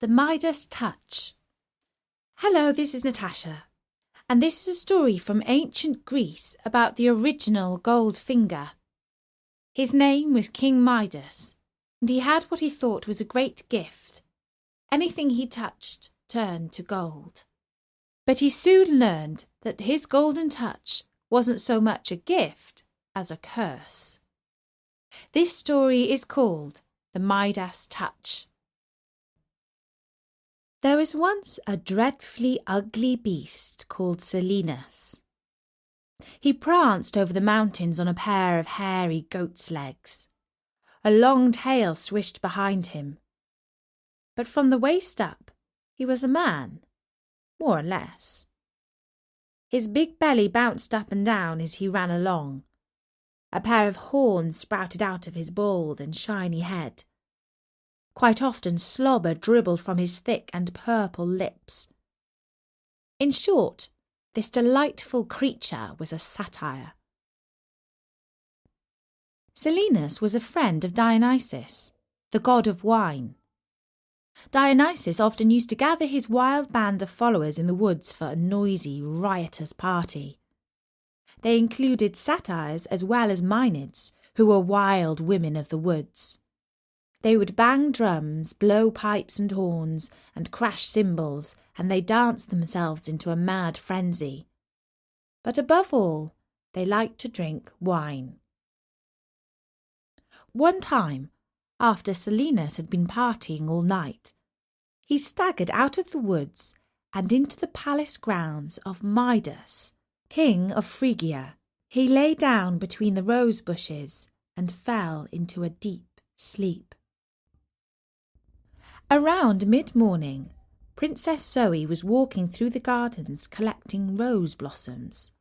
The Midas Touch. Hello, this is Natasha, and this is a story from ancient Greece about the original gold finger. His name was King Midas, and he had what he thought was a great gift. Anything he touched turned to gold. But he soon learned that his golden touch wasn't so much a gift as a curse. This story is called The Midas Touch. There was once a dreadfully ugly beast called Silenus. He pranced over the mountains on a pair of hairy goat's legs. A long tail swished behind him. But from the waist up, he was a man, more or less. His big belly bounced up and down as he ran along. A pair of horns sprouted out of his bald and shiny head. Quite often slobber dribbled from his thick and purple lips. In short, this delightful creature was a satyr. Silenus was a friend of Dionysus, the god of wine. Dionysus often used to gather his wild band of followers in the woods for a noisy, riotous party. They included satyrs as well as Maenads, who were wild women of the woods. They would bang drums, blow pipes and horns, and crash cymbals, and they danced themselves into a mad frenzy. But above all, they liked to drink wine. One time, after Silenus had been partying all night, he staggered out of the woods and into the palace grounds of Midas, king of Phrygia. He lay down between the rose bushes and fell into a deep sleep. Around mid-morning, Princess Zoe was walking through the gardens collecting rose blossoms.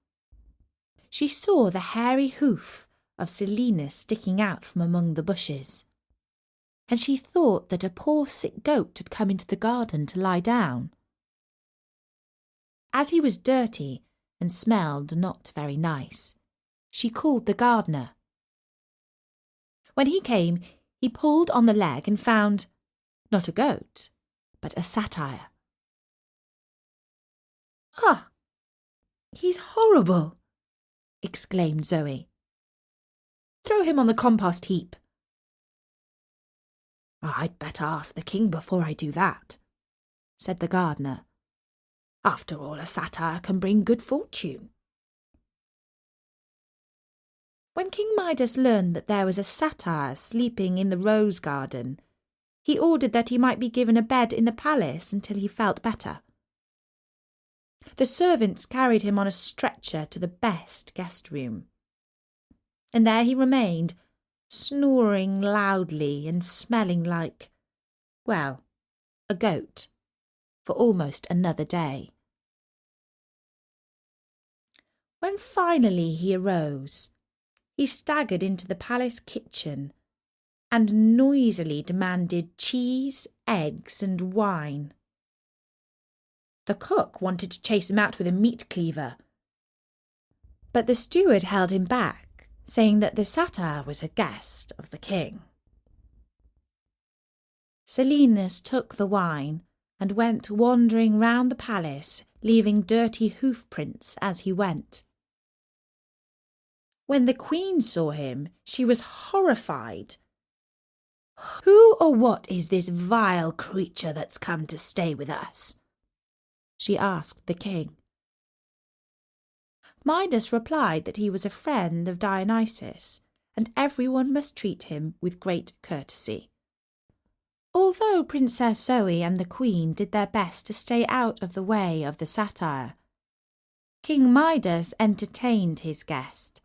She saw the hairy hoof of Silenus sticking out from among the bushes, and she thought that a poor sick goat had come into the garden to lie down. As he was dirty and smelled not very nice, she called the gardener. When he came, he pulled on the leg and found not a goat, but a satyr. "Ah, he's horrible!" exclaimed Zoe. "Throw him on the compost heap." "I'd better ask the king before I do that," said the gardener. "After all, a satyr can bring good fortune." When King Midas learned that there was a satyr sleeping in the rose garden, he ordered that he might be given a bed in the palace until he felt better. The servants carried him on a stretcher to the best guest room, and there he remained, snoring loudly and smelling like, well, a goat, for almost another day. When finally he arose, he staggered into the palace kitchen and noisily demanded cheese, eggs, and wine. The cook wanted to chase him out with a meat cleaver, but the steward held him back, saying that the satyr was a guest of the king. Silenus took the wine and went wandering round the palace, leaving dirty hoof prints as he went. When the queen saw him, she was horrified. "Who or what is this vile creature that's come to stay with us?" she asked the king. Midas replied that he was a friend of Dionysus, and everyone must treat him with great courtesy. Although Princess Zoe and the queen did their best to stay out of the way of the satyr, King Midas entertained his guest,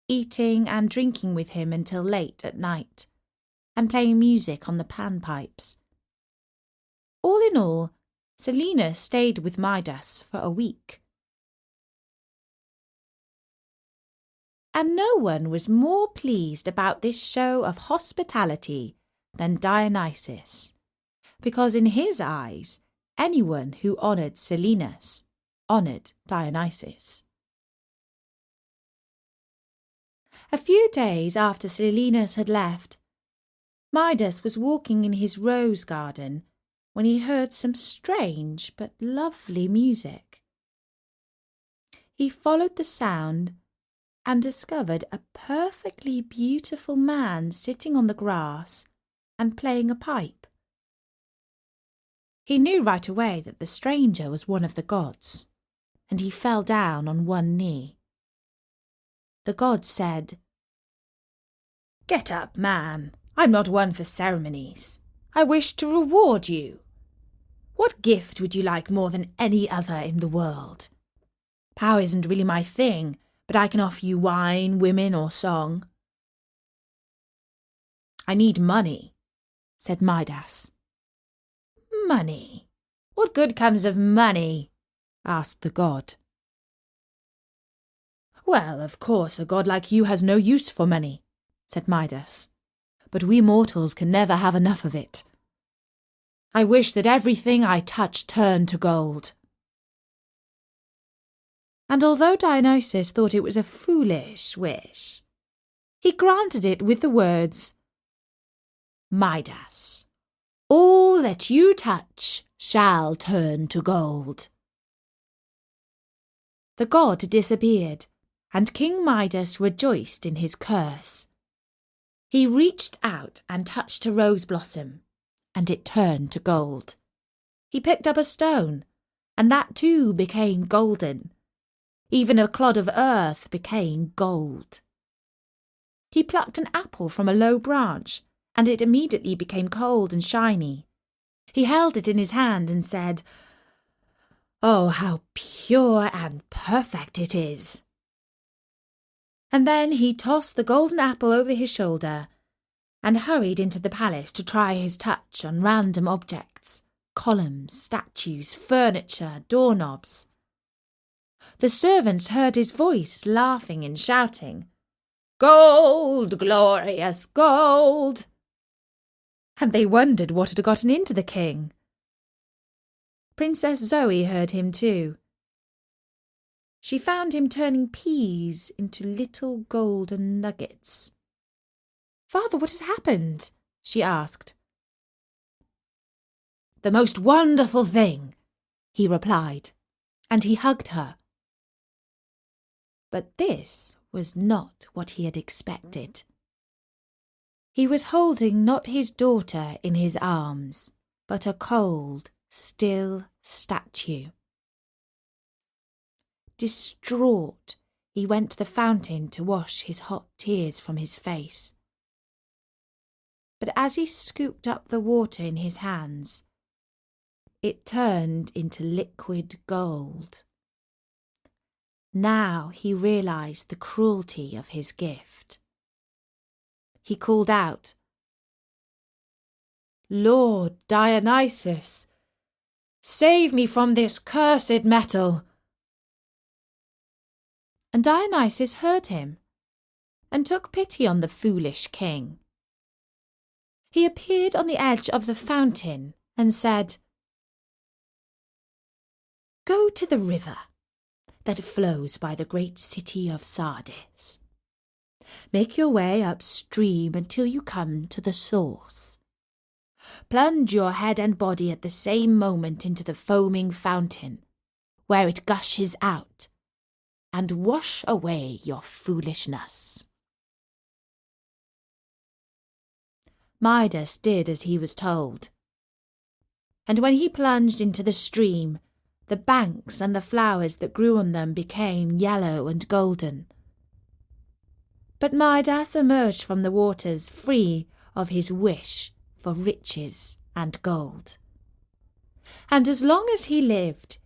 eating and drinking with him until late at night, and playing music on the panpipes. All in all, Silenus stayed with Midas for a week. And no one was more pleased about this show of hospitality than Dionysus, because in his eyes, anyone who honoured Silenus honoured Dionysus. A few days after Silenus had left, Midas was walking in his rose garden when he heard some strange but lovely music. He followed the sound and discovered a perfectly beautiful man sitting on the grass and playing a pipe. He knew right away that the stranger was one of the gods, and he fell down on one knee. The god said, "Get up, man. I'm not one for ceremonies. I wish to reward you. What gift would you like more than any other in the world? Power isn't really my thing, but I can offer you wine, women, or song." "I need money," said Midas. "Money? What good comes of money?" asked the god. "Well, of course, a god like you has no use for money," said Midas. "But we mortals can never have enough of it. I wish that everything I touch turned to gold." And although Dionysus thought it was a foolish wish, he granted it with the words, "Midas, all that you touch shall turn to gold." The god disappeared, and King Midas rejoiced in his curse. He reached out and touched a rose blossom, and it turned to gold. He picked up a stone, and that too became golden. Even a clod of earth became gold. He plucked an apple from a low branch, and it immediately became cold and shiny. He held it in his hand and said, "Oh, how pure and perfect it is." And then he tossed the golden apple over his shoulder and hurried into the palace to try his touch on random objects, columns, statues, furniture, doorknobs. The servants heard his voice laughing and shouting, "Gold, glorious gold!" And they wondered what had gotten into the king. Princess Zoe heard him too. She found him turning peas into little golden nuggets. "Father, what has happened?" she asked. "The most wonderful thing," he replied, and he hugged her. But this was not what he had expected. He was holding not his daughter in his arms, but a cold, still statue. Distraught, he went to the fountain to wash his hot tears from his face. But as he scooped up the water in his hands, it turned into liquid gold. Now he realized the cruelty of his gift. He called out, "Lord Dionysus, save me from this cursed metal." And Dionysus heard him and took pity on the foolish king. He appeared on the edge of the fountain and said, "Go to the river that flows by the great city of Sardis. Make your way upstream until you come to the source. Plunge your head and body at the same moment into the foaming fountain, where it gushes out, and wash away your foolishness." Midas did as he was told, and when he plunged into the stream, the banks and the flowers that grew on them became yellow and golden. But Midas emerged from the waters free of his wish for riches and gold. And as long as he lived,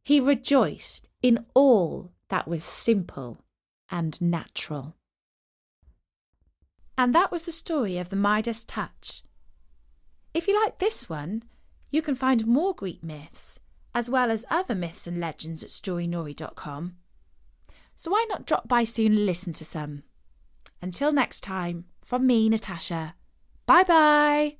he rejoiced in all that was simple and natural. And that was the story of the Midas Touch. If you like this one, you can find more Greek myths, as well as other myths and legends at storynori.com. So why not drop by soon and listen to some? Until next time, from me, Natasha. Bye-bye!